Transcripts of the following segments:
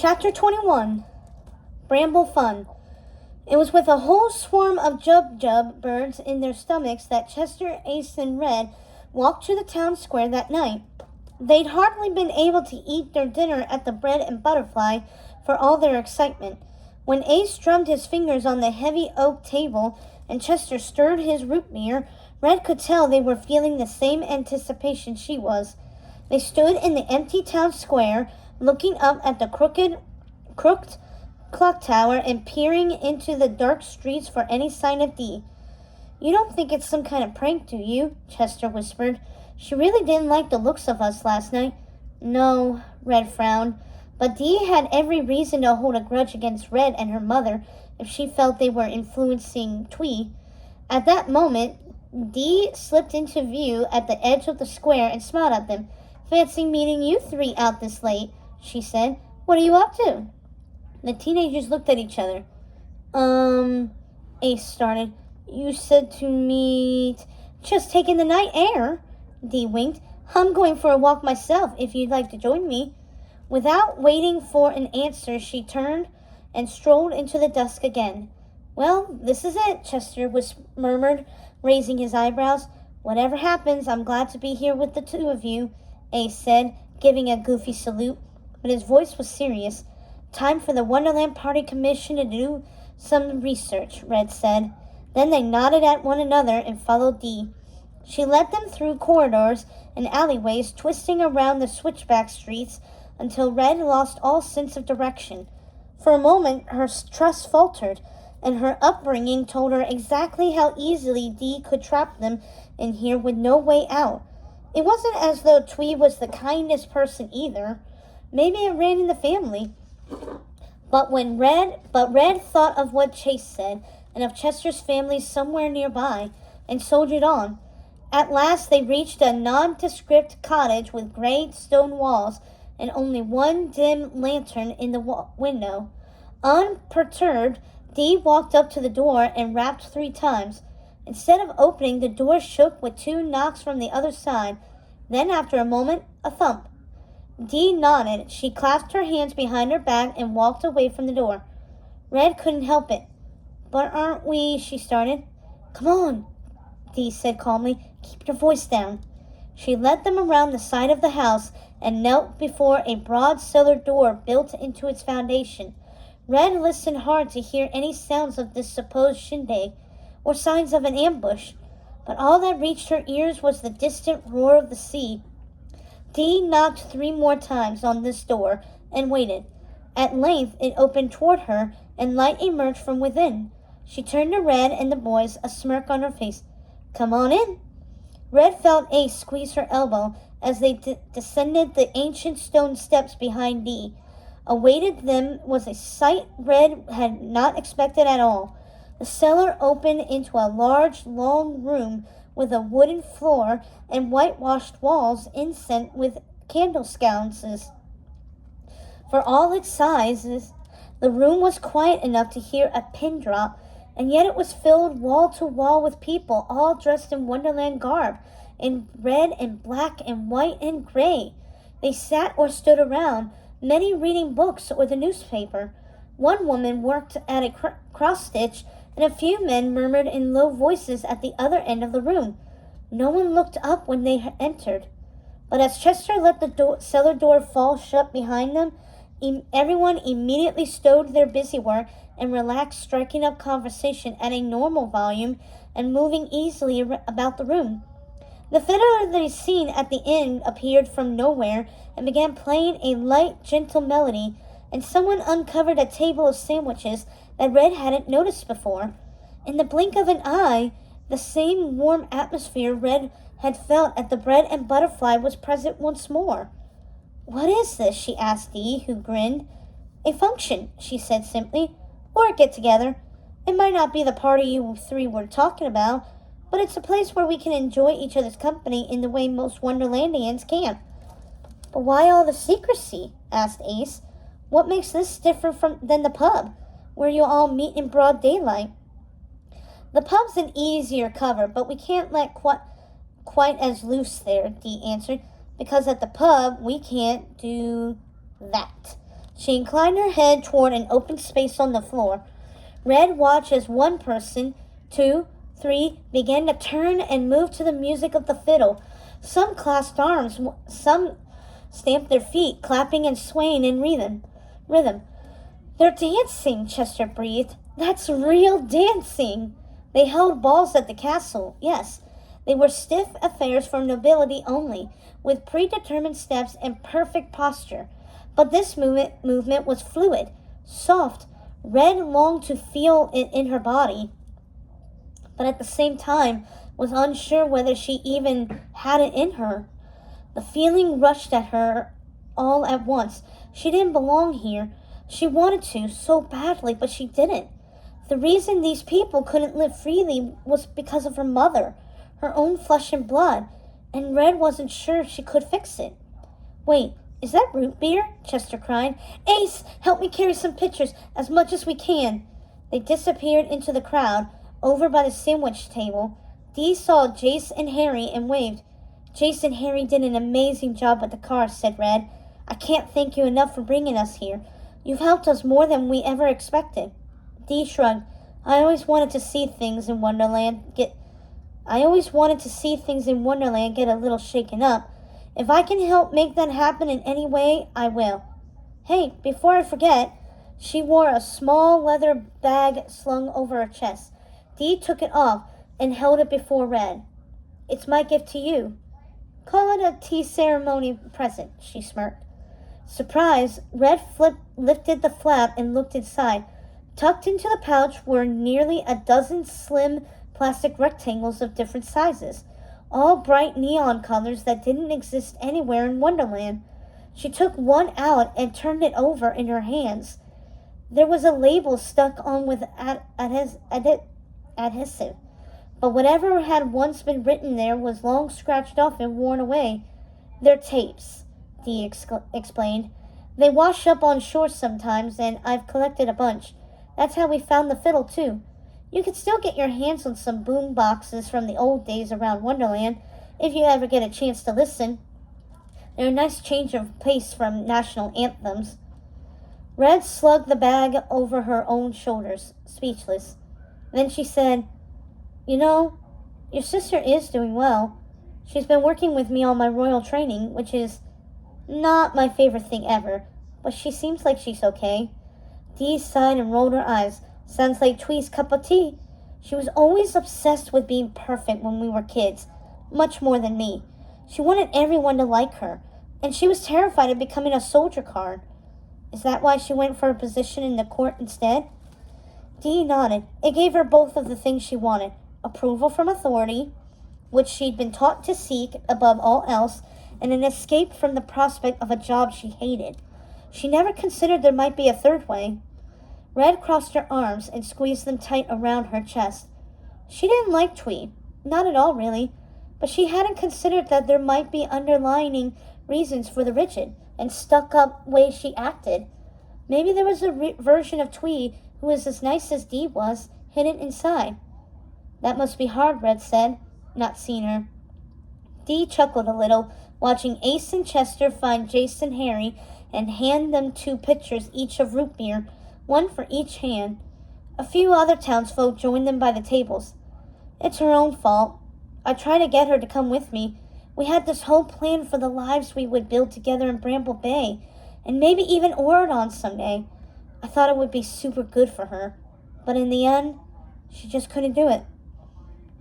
Chapter 21, Bramble Fun. It was with a whole swarm of jub-jub birds in their stomachs that Chester, Ace, and Red walked to the town square that night. They'd hardly been able to eat their dinner at the Bread and Butterfly for all their excitement. When Ace drummed his fingers on the heavy oak table and Chester stirred his root beer, Red could tell they were feeling the same anticipation she was. They stood in the empty town square, looking up at the crooked clock tower and peering into the dark streets for any sign of Dee. "You don't think it's some kind of prank, do you?" Chester whispered. "She really didn't like the looks of us last night." "No," Red frowned, but Dee had every reason to hold a grudge against Red and her mother if she felt they were influencing Twee. At that moment, Dee slipped into view at the edge of the square and smiled at them. "Fancy meeting you three out this late," she said. "What are you up to?" The teenagers looked at each other. Ace started. "You said to meet..." "Just taking the night air," Dee winked. "I'm going for a walk myself, if you'd like to join me." Without waiting for an answer, she turned and strolled into the dusk again. "Well, this is it," Chester murmured, raising his eyebrows. "Whatever happens, I'm glad to be here with the two of you," Ace said, giving a goofy salute, but his voice was serious. "Time for the Wonderland Party Commission to do some research," Red said. Then they nodded at one another and followed Dee. She led them through corridors and alleyways, twisting around the switchback streets until Red lost all sense of direction. For a moment, her trust faltered, and her upbringing told her exactly how easily Dee could trap them in here with no way out. It wasn't as though Twee was the kindest person either. Maybe it ran in the family. But Red thought of what Chase said and of Chester's family somewhere nearby and soldiered on. At last they reached a nondescript cottage with gray stone walls and only one dim lantern in the window. Unperturbed, Dee walked up to the door and rapped 3 times. Instead of opening, the door shook with 2 knocks from the other side. Then, after a moment, a thump. Dee nodded. She clasped her hands behind her back and walked away from the door. Red couldn't help it. "But aren't we..." she started. "Come on," Dee said calmly. "Keep your voice down." She led them around the side of the house and knelt before a broad cellar door built into its foundation. Red listened hard to hear any sounds of this supposed shindig or signs of an ambush, but all that reached her ears was the distant roar of the sea. Dee knocked 3 more times on this door and waited. At length it opened toward her and light emerged from within. She turned to Red and the boys, a smirk on her face. "Come on in." Red felt Ace squeeze her elbow as they descended the ancient stone steps behind Dee. Awaited them was a sight Red had not expected at all. The cellar opened into a large, long room with a wooden floor and whitewashed walls inset with candle sconces. For all its sizes, the room was quiet enough to hear a pin drop, and yet it was filled wall to wall with people, all dressed in Wonderland garb, in red and black and white and gray. They sat or stood around, many reading books or the newspaper. One woman worked at a cross-stitch, and a few men murmured in low voices at the other end of the room. No one looked up when they entered. But as Chester let the cellar door fall shut behind them, everyone immediately stowed their busy work and relaxed, striking up conversation at a normal volume and moving easily about the room. The fiddler they'd seen at the inn appeared from nowhere and began playing a light, gentle melody, and someone uncovered a table of sandwiches that Red hadn't noticed before. In the blink of an eye, the same warm atmosphere Red had felt at the Bread and Butterfly was present once more. "What is this?" she asked Dee, who grinned. "A function," she said simply, "or a get-together. It might not be the party you 3 were talking about, but it's a place where we can enjoy each other's company in the way most Wonderlandians can't." "But why all the secrecy?" asked Ace. "What makes this different than the pub, where you all meet in broad daylight?" "The pub's an easier cover, but we can't let quite as loose there," Dee answered, "because at the pub we can't do that." She inclined her head toward an open space on the floor. Red watched as one person, two, three, began to turn and move to the music of the fiddle. Some clasped arms, some stamped their feet, clapping and swaying in rhythm. They're dancing, Chester breathed. That's real dancing. They held balls at the castle, yes. They were stiff affairs for nobility only, with predetermined steps and perfect posture. But this movement was fluid, soft. Red longed to feel it in her body, but at the same time was unsure whether she even had it in her. The feeling rushed at her all at once. She didn't belong here. She wanted to so badly, but she didn't. The reason these people couldn't live freely was because of her mother, her own flesh and blood, and Red wasn't sure she could fix it. Wait, is that root beer? Chester cried. Ace, help me carry some pitchers, as much as we can. They disappeared into the crowd, over by the sandwich table. Dee saw Jace and Harry and waved. Jace and Harry did an amazing job with the car, said Red. I can't thank you enough for bringing us here. You've helped us more than we ever expected. Dee shrugged. I always wanted to see things in Wonderland get a little shaken up. If I can help make that happen in any way, I will. Hey, before I forget, she wore a small leather bag slung over her chest. Dee took it off and held it before Red. It's my gift to you. Call it a tea ceremony present, she smirked. Surprised, Red lifted the flap and looked inside. Tucked into the pouch were nearly a dozen slim plastic rectangles of different sizes, all bright neon colors that didn't exist anywhere in Wonderland. She took one out and turned it over in her hands. There was a label stuck on with adhesive, but whatever had once been written there was long scratched off and worn away. They're tapes, Dee explained. They wash up on shore sometimes, and I've collected a bunch. That's how we found the fiddle, too. You can still get your hands on some boom boxes from the old days around Wonderland, if you ever get a chance to listen. They're a nice change of pace from national anthems. Red slugged the bag over her own shoulders, speechless. Then she said, You know, your sister is doing well. She's been working with me on my royal training, which is not my favorite thing ever, but she seems like she's okay. Dee sighed and rolled her eyes. Sounds like Twee's cup of tea. She was always obsessed with being perfect when we were kids, much more than me. She wanted everyone to like her, and she was terrified of becoming a soldier card. Is that why she went for a position in the court instead? Dee nodded. It gave her both of the things she wanted. Approval from authority, which she'd been taught to seek above all else, and an escape from the prospect of a job she hated. She never considered there might be a third way. Red crossed her arms and squeezed them tight around her chest. She didn't like Twee. Not at all, really. But she hadn't considered that there might be underlying reasons for the rigid and stuck-up way she acted. Maybe there was a version of Twee who was as nice as Dee was, hidden inside. That must be hard, Red said, not seeing her. Dee chuckled a little, watching Ace and Chester find Jace and Harry and hand them 2 pitchers each of root beer, one for each hand. A few other townsfolk joined them by the tables. It's her own fault. I tried to get her to come with me. We had this whole plan for the lives we would build together in Bramble Bay, and maybe even Oradon someday. I thought it would be super good for her, but in the end, she just couldn't do it.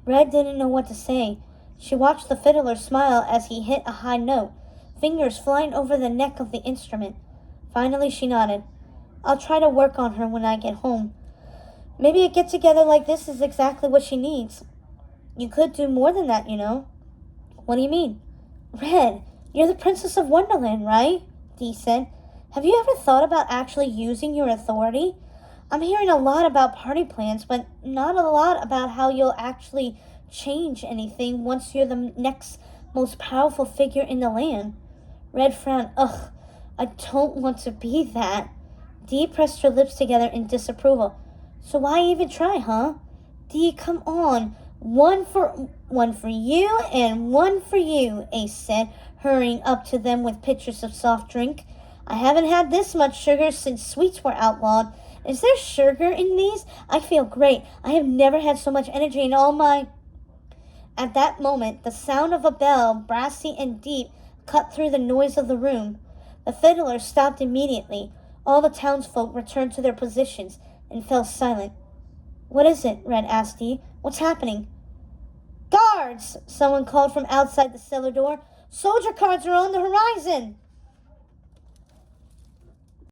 Red didn't know what to say. She watched the fiddler smile as he hit a high note, fingers flying over the neck of the instrument. Finally, she nodded. I'll try to work on her when I get home. Maybe a get-together like this is exactly what she needs. You could do more than that, you know. What do you mean? Red, you're the Princess of Wonderland, right? Dee said. Have you ever thought about actually using your authority? I'm hearing a lot about party plans, but not a lot about how you'll actually change anything once you're the next most powerful figure in the land. Red frowned. Ugh, I don't want to be that. Dee pressed her lips together in disapproval. So why even try, huh? Dee, come on. One for you and one for you, Ace said, hurrying up to them with pitchers of soft drink. I haven't had this much sugar since sweets were outlawed. Is there sugar in these? I feel great. I have never had so much energy in all my... At that moment, the sound of a bell, brassy and deep, cut through the noise of the room. The fiddler stopped immediately. All the townsfolk returned to their positions and fell silent. "What is it?" Red asked Dee. "What's happening?" "Guards!" someone called from outside the cellar door. "Soldier cards are on the horizon!"